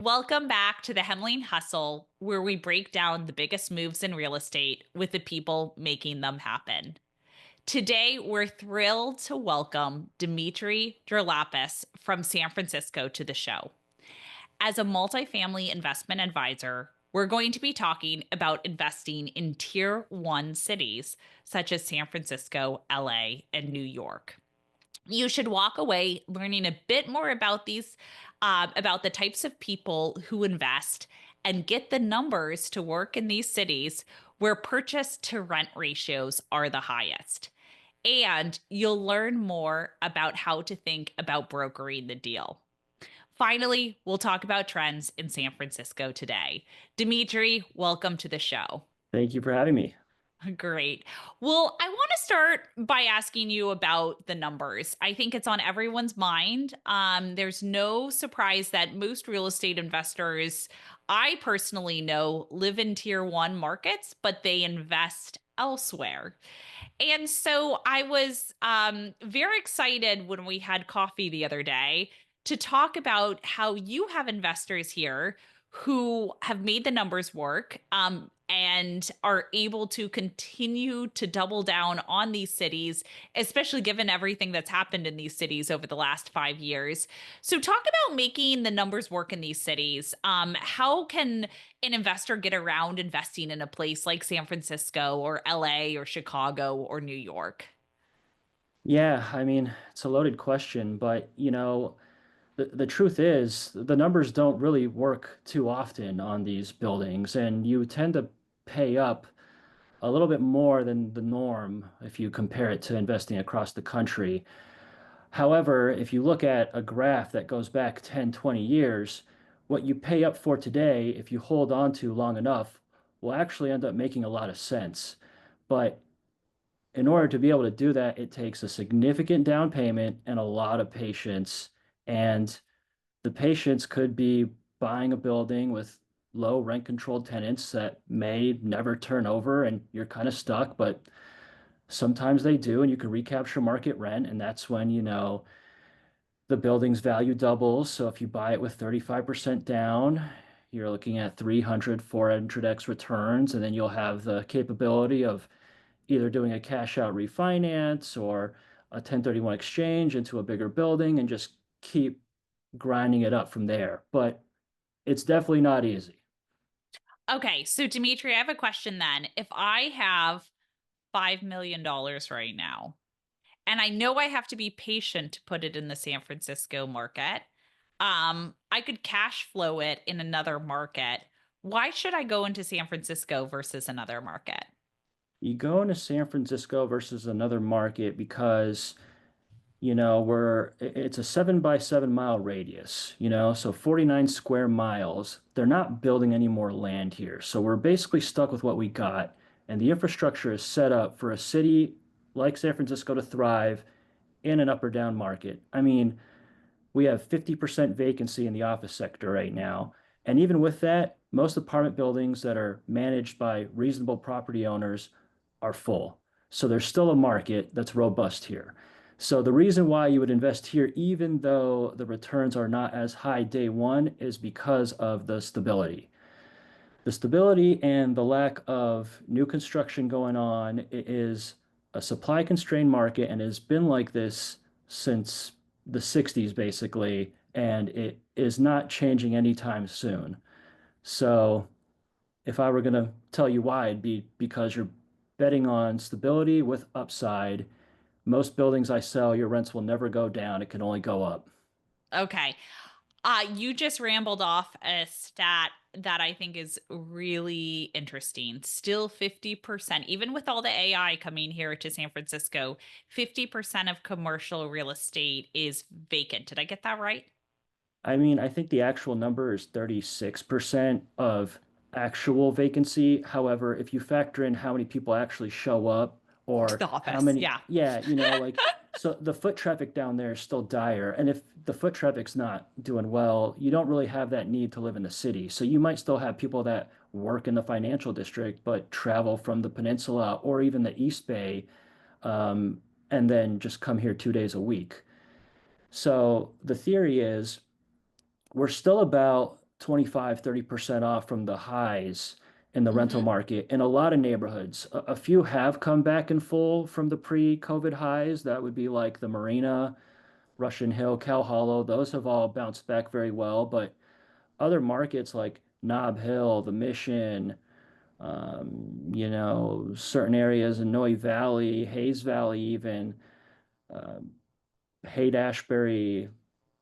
Welcome back to the Hemlane Hustle, where we break down the biggest moves in real estate with the people making them happen. Today, we're thrilled to welcome Dimitris Drolapas from San Francisco to the show. As a multifamily investment advisor, we're going to be talking about investing in tier one cities such as San Francisco, LA, and New York. You should walk away learning a bit more about about the types of people who invest and get the numbers to work in these cities where purchase to rent ratios are the highest. And you'll learn more about how to think about brokering the deal. Finally, we'll talk about trends in San Francisco today. Dimitri, welcome to the show. Thank you for having me. Great. Well, I want to start by asking you about the numbers. I think it's on everyone's mind. There's no surprise that most real estate investors I personally know live in tier one markets, but they invest elsewhere. And so I was very excited when we had coffee the other day to talk about how you have investors here who have made the numbers work and are able to continue to double down on these cities, especially given everything that's happened in these cities over the last 5 years. So, talk about making the numbers work in these cities. How can an investor get around investing in a place like San Francisco or LA or Chicago or New York? Yeah, it's a loaded question, but the truth is the numbers don't really work too often on these buildings, and you tend to pay up a little bit more than the norm if you compare it to investing across the country. However, if you look at a graph that goes back 10, 20 years, what you pay up for today, if you hold on to long enough, will actually end up making a lot of sense. But in order to be able to do that, it takes a significant down payment and a lot of patience. And the patience could be buying a building with low rent controlled tenants that may never turn over and you're kind of stuck, but sometimes they do, and you can recapture market rent. And that's when, the building's value doubles. So if you buy it with 35% down, you're looking at 300, 400x returns, and then you'll have the capability of either doing a cash out refinance or a 1031 exchange into a bigger building and just keep grinding it up from there. But it's definitely not easy. Okay, so Dimitri, I have a question then. If I have $5 million right now, and I know I have to be patient to put it in the San Francisco market, I could cash flow it in another market. Why should I go into San Francisco versus another market? You go into San Francisco versus another market because it's a 7 by 7 mile radius, so 49 square miles. They're not building any more land here. So we're basically stuck with what we got. And the infrastructure is set up for a city like San Francisco to thrive in an up or down market. We have 50% vacancy in the office sector right now. And even with that, most apartment buildings that are managed by reasonable property owners are full. So there's still a market that's robust here. So the reason why you would invest here, even though the returns are not as high day one, is because of the stability. The stability and the lack of new construction going on is a supply constrained market and has been like this since the 60s, basically, and it is not changing anytime soon. So, if I were going to tell you why, it'd be because you're betting on stability with upside. Most buildings I sell, your rents will never go down, it can only go up. Okay. You just rambled off a stat that I think is really interesting. Still 50%, even with all the AI coming here to San Francisco, 50% of commercial real estate is vacant. Did I get that right? I think the actual number is 36% of actual vacancy. However, if you factor in how many people actually show up To or the how office. many, Yeah. yeah, so the foot traffic down there is still dire. And if the foot traffic's not doing well, you don't really have that need to live in the city. So you might still have people that work in the financial district, but travel from the peninsula or even the East Bay, um, and then just come here 2 days a week. So the theory is we're still about 25, 30% off from the highs in the rental Hmm. market in a lot of neighborhoods. A few have come back in full from the pre-COVID highs. That would be like the Marina, Russian Hill, Cow Hollow. Those have all bounced back very well. But other markets like Nob Hill, the Mission, certain areas in Noe Valley, Hayes Valley, even um, Haight-Ashbury,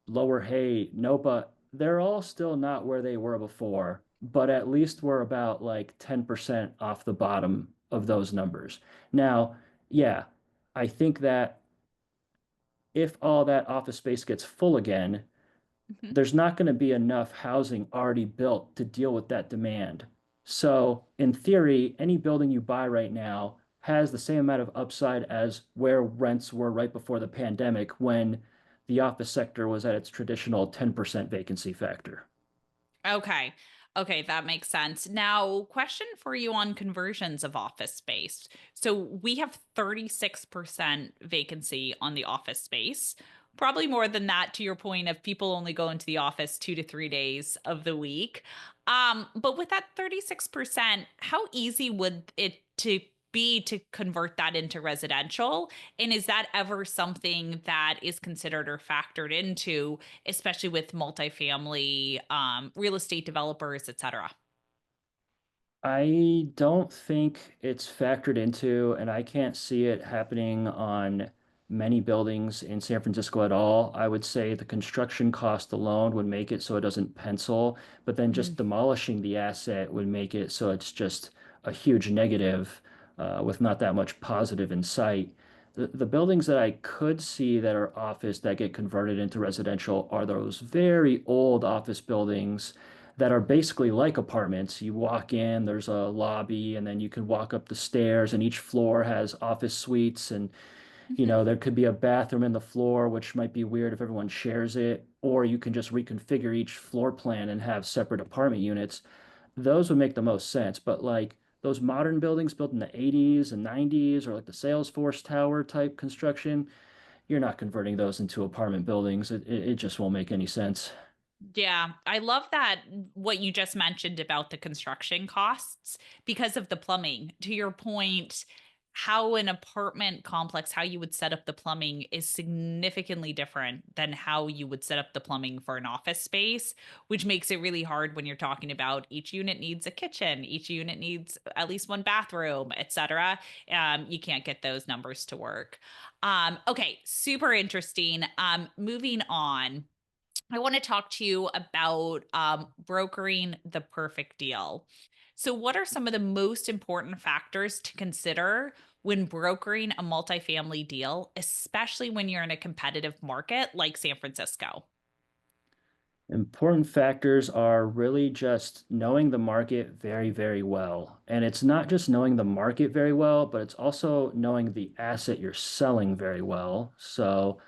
Lower Haight, Nopa, they're all still not where they were before, but at least we're about like 10% off the bottom of those numbers. Now, yeah, I think that if all that office space gets full again, Hmm. there's not going to be enough housing already built to deal with that demand. So, in theory, any building you buy right now has the same amount of upside as where rents were right before the pandemic when the office sector was at its traditional 10% vacancy factor. Okay. Okay, that makes sense. Now, question for you on conversions of office space. So we have 36% vacancy on the office space. Probably more than that, to your point of people only go into the office 2 to 3 days of the week. But with that 36%, how easy would it to be to convert that into residential? And is that ever something that is considered or factored into, especially with multifamily real estate developers, et cetera? I don't think it's factored into, and I can't see it happening on many buildings in San Francisco at all. I would say the construction cost alone would make it so it doesn't pencil, but then just Mm. demolishing the asset would make it so it's just a huge negative with not that much positive in sight. The buildings that I could see that are office that get converted into residential are those very old office buildings that are basically like apartments. You walk in, there's a lobby, and then you can walk up the stairs, and each floor has office suites. And, Hmm. there could be a bathroom in the floor, which might be weird if everyone shares it, or you can just reconfigure each floor plan and have separate apartment units. Those would make the most sense. But like those modern buildings built in the 80s and 90s, or like the Salesforce Tower type construction, you're not converting those into apartment buildings. It just won't make any sense. Yeah, I love that what you just mentioned about the construction costs because of the plumbing. To your point, how an apartment complex, how you would set up the plumbing is significantly different than how you would set up the plumbing for an office space, which makes it really hard when you're talking about each unit needs a kitchen, each unit needs at least one bathroom, etc. You can't get those numbers to work. Okay, super interesting. Moving on. I want to talk to you about brokering the perfect deal. So, what are some of the most important factors to consider when brokering a multifamily deal, especially when you're in a competitive market like San Francisco? Important factors are really just knowing the market very, very well. And it's not just knowing the market very well, but it's also knowing the asset you're selling very well. So,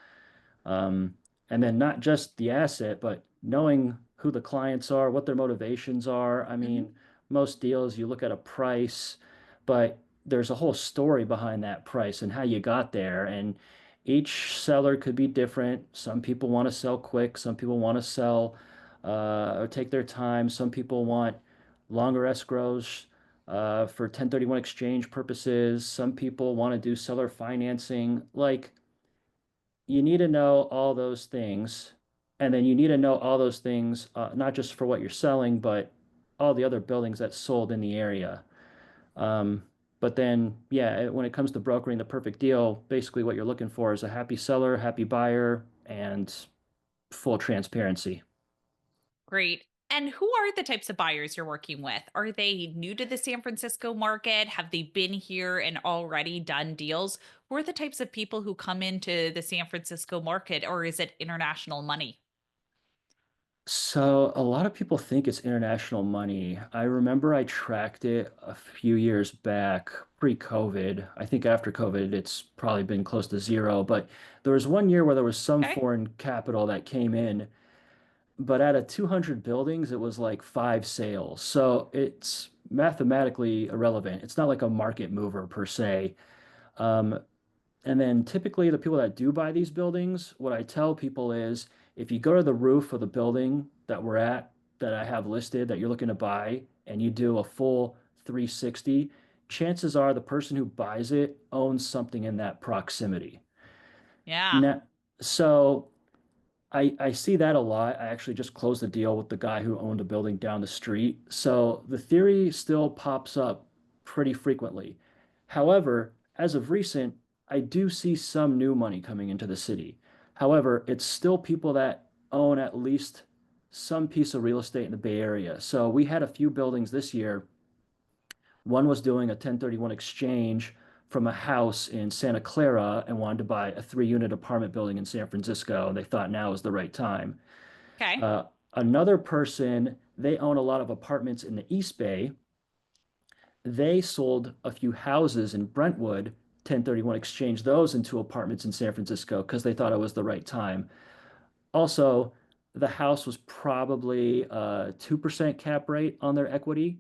um, and then not just the asset, but knowing who the clients are, what their motivations are. I Hmm. mean, most deals you look at a price, but there's a whole story behind that price and how you got there. And each seller could be different. Some people want to sell quick, some people want to sell or take their time. Some people want longer escrows for 1031 exchange purposes. Some people want to do seller financing. Like, you need to know all those things. And then you need to know all those things, not just for what you're selling, but all the other buildings that's sold in the area. Um, but then, yeah, when it comes to brokering the perfect deal, basically what you're looking for is a happy seller, happy buyer, and full transparency. Great. And who are the types of buyers you're working with? Are they new to the San Francisco market? Have they been here and already done deals? Who are the types of people who come into the San Francisco market, or is it international money? So a lot of people think it's international money. I remember I tracked it a few years back, pre-COVID. I think after COVID, it's probably been close to zero. But there was one year where there was some Okay. foreign capital that came in, but out of 200 buildings, it was like five sales. So it's mathematically irrelevant. It's not like a market mover per se. Um, and then typically the people that do buy these buildings, what I tell people is if you go to the roof of the building that we're at, that I have listed that you're looking to buy and you do a full 360, chances are the person who buys it owns something in that proximity. Yeah. Now, so I see that a lot. I actually just closed the deal with the guy who owned a building down the street. So the theory still pops up pretty frequently. However, as of recent, I do see some new money coming into the city. However, it's still people that own at least some piece of real estate in the Bay Area. So we had a few buildings this year. One was doing a 1031 exchange from a house in Santa Clara and wanted to buy a 3-unit apartment building in San Francisco. They thought now was the right time. Okay. Uh, Another person, they own a lot of apartments in the East Bay. They sold a few houses in Brentwood, 1031 exchanged those into apartments in San Francisco because they thought it was the right time. Also, the house was probably a 2% cap rate on their equity,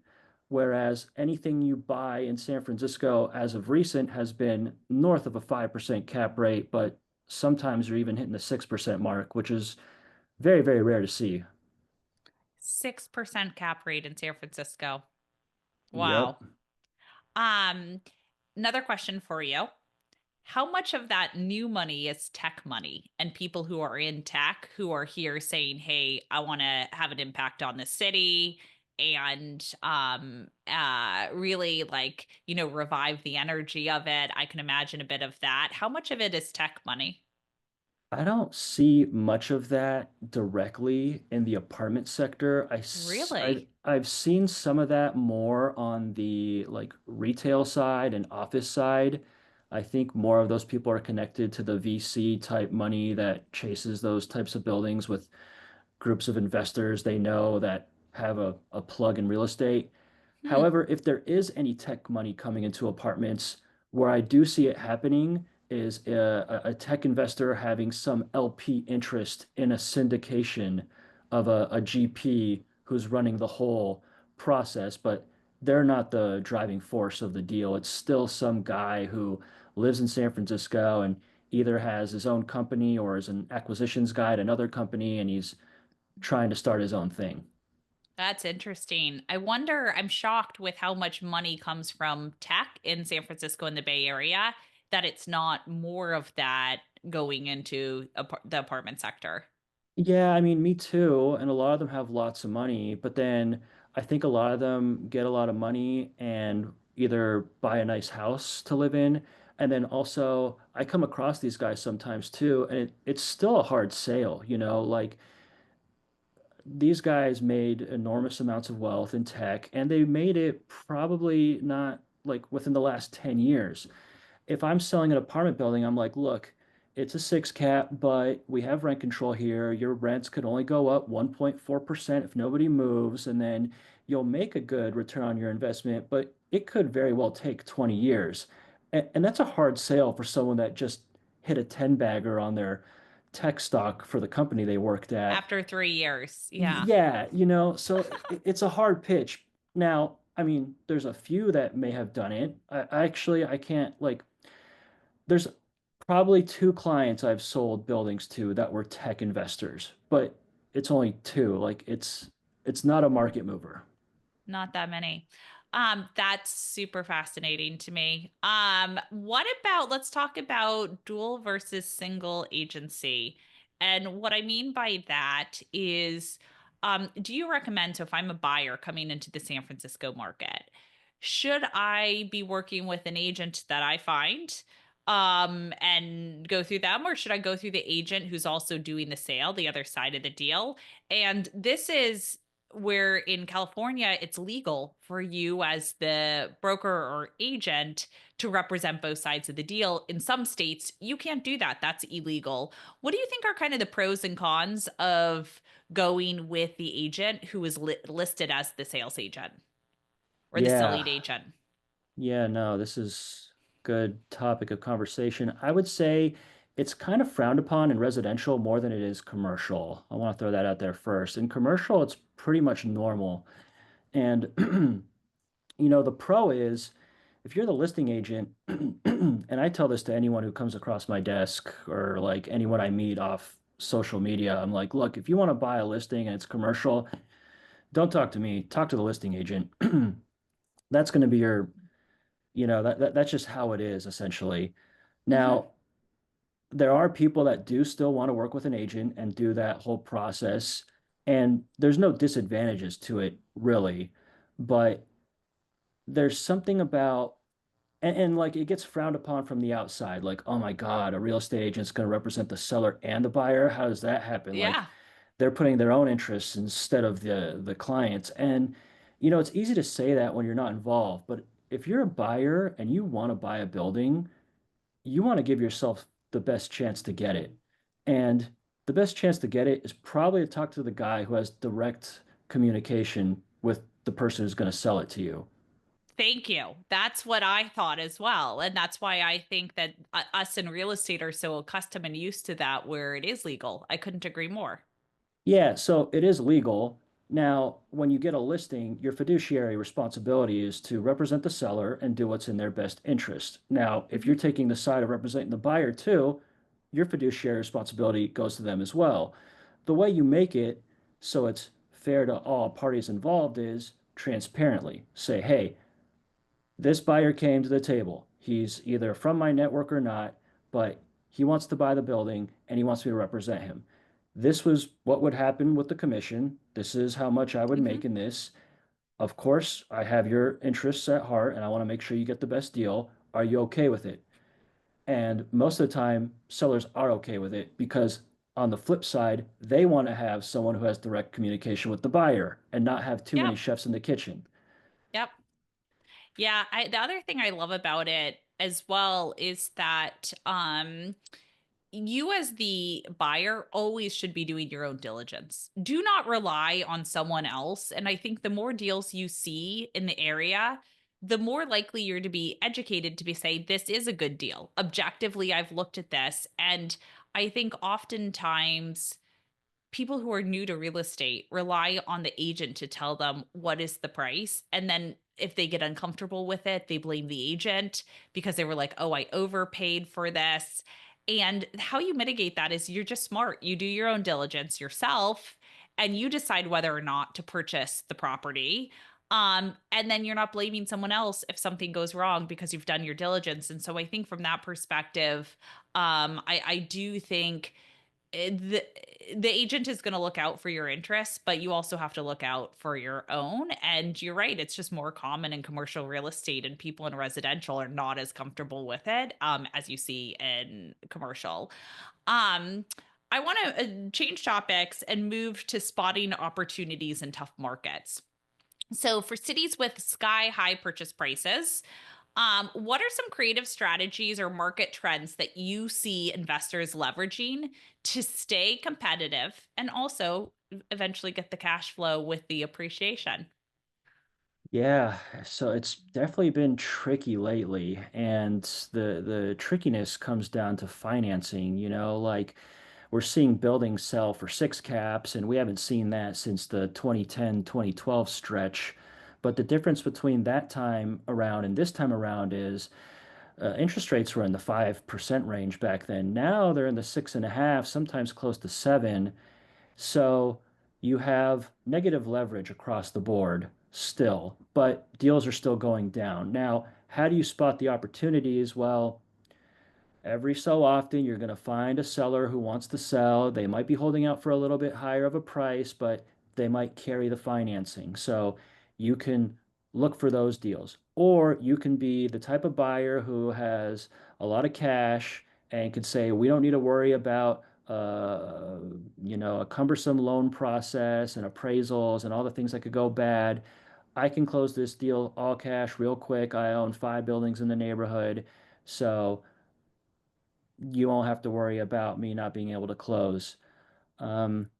whereas anything you buy in San Francisco as of recent has been north of a 5% cap rate, but sometimes you're even hitting the 6% mark, which is very, very rare to see. 6% cap rate in San Francisco. Yep. Wow. Um, Another question for you. How much of that new money is tech money and people who are in tech who are here saying, "Hey, I want to have an impact on the city and really like, revive the energy of it." I can imagine a bit of that. How much of it is tech money? I don't see much of that directly in the apartment sector. Really? I've seen some of that more on the like retail side and office side. I think more of those people are connected to the VC type money that chases those types of buildings with groups of investors they know that have a plug in real estate. Hmm. However, if there is any tech money coming into apartments, where I do see it happening is a tech investor having some LP interest in a syndication of a GP who's running the whole process, but they're not the driving force of the deal. It's still some guy who lives in San Francisco and either has his own company or is an acquisitions guy at another company, and he's trying to start his own thing. That's interesting. I wonder, I'm shocked with how much money comes from tech in San Francisco and the Bay Area that it's not more of that going into the apartment sector. Yeah, I mean, me too. And a lot of them have lots of money, but then I think a lot of them get a lot of money and either buy a nice house to live in. And then also, I come across these guys sometimes too, and it's still a hard sale, like these guys made enormous amounts of wealth in tech, and they made it probably not like within the last 10 years. If I'm selling an apartment building, I'm like, look, it's a six cap, but we have rent control here. Your rents could only go up 1.4% if nobody moves, and then you'll make a good return on your investment, but it could very well take 20 years. And that's a hard sale for someone that just hit a 10 bagger on their tech stock for the company they worked at. After 3 years. Yeah. Yeah, so it's a hard pitch. Now, I mean, there's a few that may have done it. I can't like there's probably two clients I've sold buildings to that were tech investors, but it's only two. Like it's not a market mover. Not that many. That's super fascinating to me. What about, let's talk about dual versus single agency. And what I mean by that is, do you recommend, so if I'm a buyer coming into the San Francisco market, should I be working with an agent that I find, and go through them, or should I go through the agent who's also doing the sale, the other side of the deal? And this is where in California, it's legal for you as the broker or agent to represent both sides of the deal. In some states, you can't do that. That's illegal. What do you think are kind of the pros and cons of going with the agent who is listed as the sales agent or the Yeah. lead agent? Yeah, no, this is good topic of conversation. I would say it's kind of frowned upon in residential more than it is commercial. I want to throw that out there first. In commercial, it's pretty much normal. And the pro is if you're the listing agent, and I tell this to anyone who comes across my desk or like anyone I meet off social media, I'm like, look, if you want to buy a listing and it's commercial, Don't talk to me. Talk to the listing agent. That's going to be your, that's just how it is essentially. Hmm. Now, there are people that do still want to work with an agent and do that whole process, and there's no disadvantages to it really, but there's something about and like it gets frowned upon from the outside, like, oh my God, a real estate agent's going to represent the seller and the buyer. How does that happen? Like Yeah. they're putting their own interests instead of the clients. And it's easy to say that when you're not involved, but if you're a buyer and you want to buy a building, you want to give yourself the best chance to get it. And the best chance to get it is probably to talk to the guy who has direct communication with the person who's going to sell it to you. Thank you. That's what I thought as well. And that's why I think that us in real estate are so accustomed and used to that where it is legal. I couldn't agree more. Yeah, so it is legal. Now, when you get a listing, your fiduciary responsibility is to represent the seller and do what's in their best interest. Now, if you're Hmm. taking the side of representing the buyer too, your fiduciary responsibility goes to them as well. The way you make it so it's fair to all parties involved is transparently say, hey, this buyer came to the table. He's either from my network or not, but he wants to buy the building and he wants me to represent him. This was what would happen with the commission. This is how much I would Hmm. make in this. Of course, I have your interests at heart and I want to make sure you get the best deal. Are you okay with it? And most of the time, sellers are okay with it because on the flip side, they want to have someone who has direct communication with the buyer and not have too many Yep. chefs in the kitchen. Yep. Yeah, the other thing I love about it as well is that you as the buyer always should be doing your own diligence. Do not rely on someone else. And I think the more deals you see in the area, the more likely you're to be educated to be say this is a good deal. Objectively, I've looked at this and I think oftentimes people who are new to real estate rely on the agent to tell them what is the price. And then if they get uncomfortable with it, they blame the agent because they were like, oh, I overpaid for this. And how you mitigate that is you're just smart. You do your own diligence yourself and you decide whether or not to purchase the property. And then you're not blaming someone else if something goes wrong because you've done your diligence. And so I think from that perspective, I do think the agent is going to look out for your interests, but you also have to look out for your own. And you're right, it's just more common in commercial real estate, and people in residential are not as comfortable with it as you see in commercial. Um, I want to change topics and move to spotting opportunities in tough markets. So, for cities with sky high purchase prices, what are some creative strategies or market trends that you see investors leveraging to stay competitive and also eventually get the cash flow with the appreciation? Yeah, so it's definitely been tricky lately, and the trickiness comes down to financing, like we're seeing buildings sell for six caps, and we haven't seen that since the 2010-2012 stretch. But the difference between that time around and this time around is interest rates were in the 5% range back then. Now they're in the 6.5, sometimes close to 7. So you have negative leverage across the board still, but deals are still going down. Now, how do you spot the opportunities? Well, every so often, you're going to find a seller who wants to sell. They might be holding out for a little bit higher of a price, but they might carry the financing. So you can look for those deals. Or you can be the type of buyer who has a lot of cash and can say, we don't need to worry about a cumbersome loan process and appraisals and all the things that could go bad. I can close this deal all cash real quick. I own 5 buildings in the neighborhood. So you won't have to worry about me not being able to close. Um,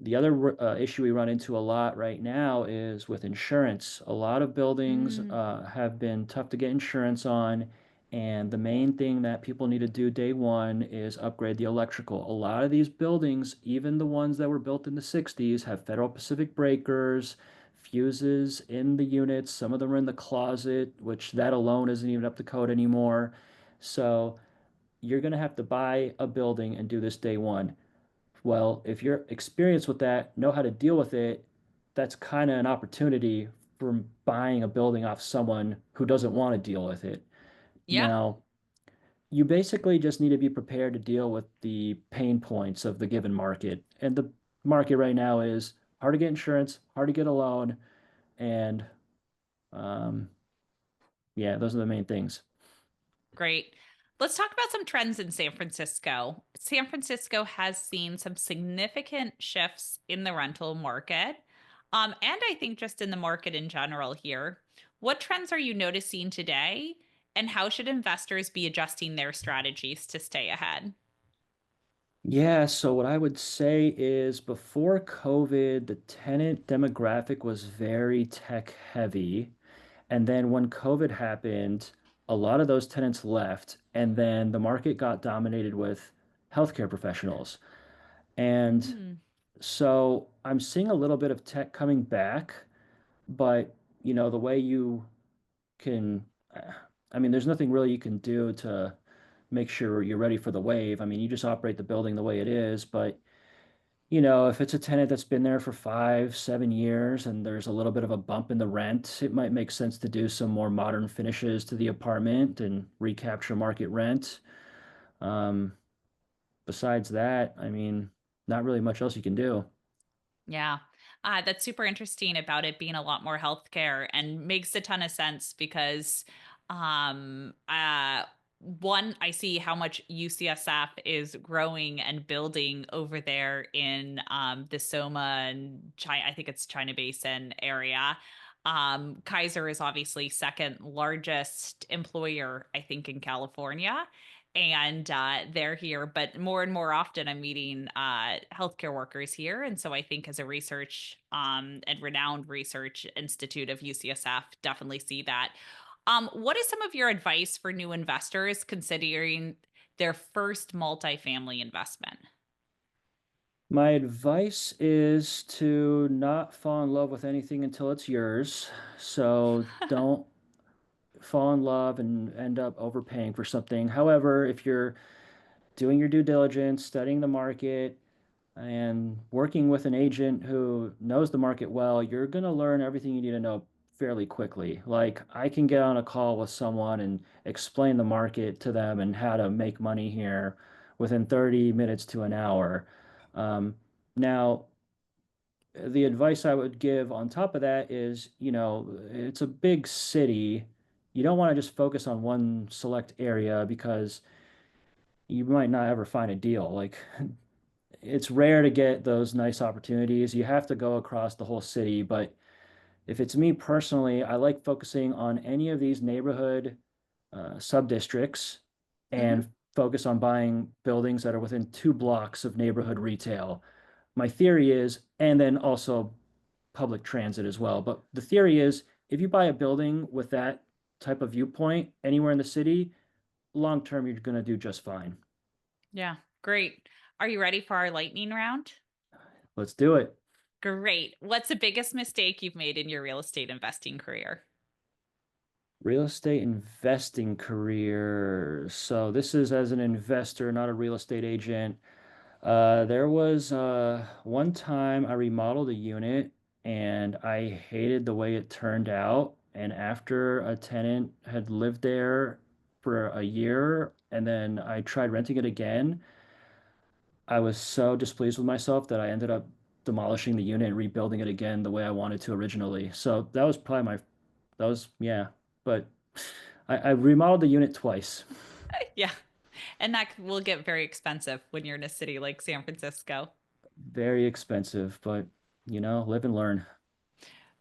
the other issue we run into a lot right now is with insurance. A lot of buildings Mm. have been tough to get insurance on, and the main thing that people need to do day one is upgrade the electrical. A lot of these buildings, even the ones that were built in the 60s, have Federal Pacific breakers, fuses in the units. Some of them are in the closet, which that alone isn't even up to code anymore. So you're going to have to buy a building and do this day one. Well, if you're experienced with that, know how to deal with it, that's kind of an opportunity for buying a building off someone who doesn't want to deal with it. Yeah, Now, you basically just need to be prepared to deal with the pain points of the given market. And the market right now is hard to get insurance, hard to get a loan, and um, yeah, those are the main things. great. Let's talk about some trends in San Francisco. San Francisco has seen some significant shifts in the rental market, and I think just in the market in general here. What trends are you noticing today, and how should investors be adjusting their strategies to stay ahead? Yeah, so what I would say is before COVID, the tenant demographic was very tech heavy. And then when COVID happened, a lot of those tenants left, and then the market got dominated with healthcare professionals. And Mm, so I'm seeing a little bit of tech coming back, but the way you can, I mean, there's nothing really you can do to make sure you're ready for the wave. I mean, you just operate the building the way it is, but if it's a tenant that's been there for 5, 7 years and there's a little bit of a bump in the rent, it might make sense to do some more modern finishes to the apartment and recapture market rent. Um, Besides that, I mean, not really much else you can do. yeah. That's super interesting about it being a lot more healthcare and makes a ton of sense because um uh one, I see how much UCSF is growing and building over there in the Soma and China, I think it's China Basin area. Kaiser is obviously second largest employer, I think, in California, and they're here. But more and more often, I'm meeting healthcare workers here, and so I think as a research and renowned research institute of UCSF, definitely see that. What is some of your advice for new investors considering their first multifamily investment? My advice is to not fall in love with anything until it's yours. So don't fall in love and end up overpaying for something. However, if you're doing your due diligence, studying the market, and working with an agent who knows the market well, you're going to learn everything you need to know fairly quickly. Like, I can get on a call with someone and explain the market to them and how to make money here within 30 minutes to an hour. Um, Now, the advice I would give on top of that is, it's a big city. You don't want to just focus on one select area because you might not ever find a deal. Like, it's rare to get those nice opportunities. You have to go across the whole city. But if it's me personally, I like focusing on any of these neighborhood sub-districts Hmm. and focus on buying buildings that are within 2 blocks of neighborhood retail. My theory is, and then also public transit as well. But the theory is, if you buy a building with that type of viewpoint anywhere in the city, long term, you're going to do just fine. Yeah, great. Are you ready for our lightning round? Let's do it. Great. What's the biggest mistake you've made in your real estate investing career? Real estate investing career. So this is as an investor, not a real estate agent. There was one time I remodeled a unit and I hated the way it turned out. And after a tenant had lived there for a year and then I tried renting it again, I was so displeased with myself that I ended up demolishing the unit and rebuilding it again the way I wanted to originally. So that was probably that was, yeah. But I remodeled the unit twice. Yeah. And that will get very expensive when you're in a city like San Francisco. Very expensive, but live and learn.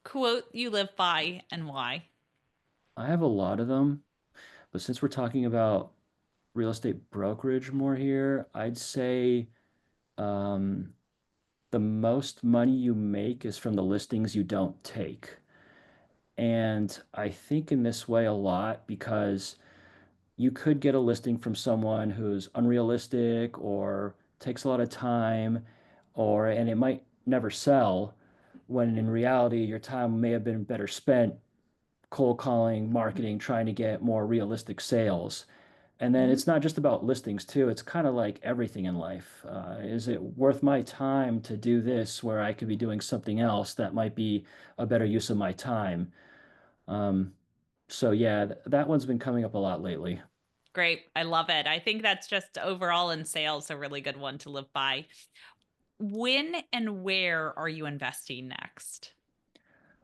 Quote you live by and why? I have a lot of them, but since we're talking about real estate brokerage more here, I'd say um, the most money you make is from the listings you don't take. And I think in this way a lot because you could get a listing from someone who's unrealistic or takes a lot of time and it might never sell when in reality your time may have been better spent cold calling, marketing, trying to get more realistic sales. And then Mhm. it's not just about listings too. It's kind of like everything in life. Is it worth my time to do this where I could be doing something else that might be a better use of my time? Um, so yeah, that one's been coming up a lot lately. Great. I love it. I think that's just overall in sales a really good one to live by. When and where are you investing next?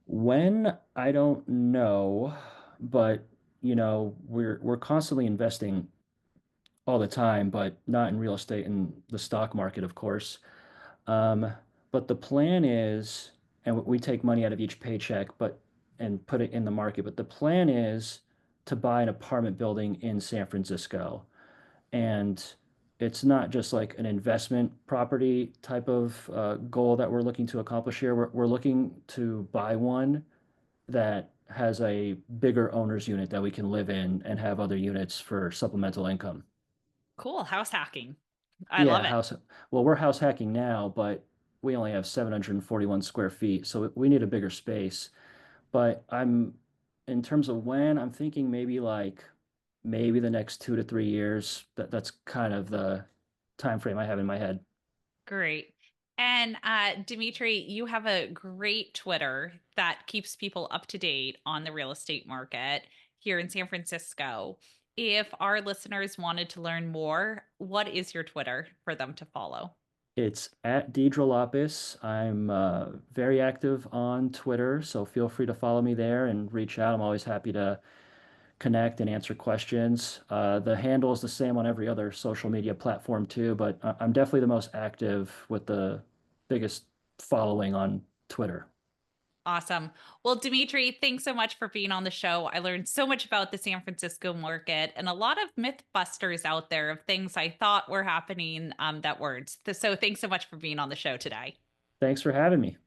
When I don't know, but we're constantly investing all the time, but not in real estate and the stock market, of course. Um, but the plan is, and we take money out of each paycheck, but and put it in the market. But the plan is to buy an apartment building in San Francisco. And it's not just like an investment property type of goal that we're looking to accomplish here. We're looking to buy one that has a bigger owner's unit that we can live in and have other units for supplemental income. Cool. House hacking. I love Yeah, it. well, we're house hacking now, but we only have 741 square feet, so we need a bigger space. But in terms of when, I'm thinking maybe the next 2 to 3 years. That's kind of the time frame I have in my head. Great. And Dimitri, you have a great Twitter that keeps people up to date on the real estate market here in San Francisco. If our listeners wanted to learn more, what is your Twitter for them to follow? It's at Drolapas. I'm very active on Twitter, so feel free to follow me there and reach out. I'm always happy to connect and answer questions. The handle is the same on every other social media platform too, but I'm definitely the most active with the biggest following on Twitter. Awesome. Well, Dimitri, thanks so much for being on the show. I learned so much about the San Francisco market and a lot of myth busters out there of things I thought were happening that weren't. So thanks so much for being on the show today. Thanks for having me.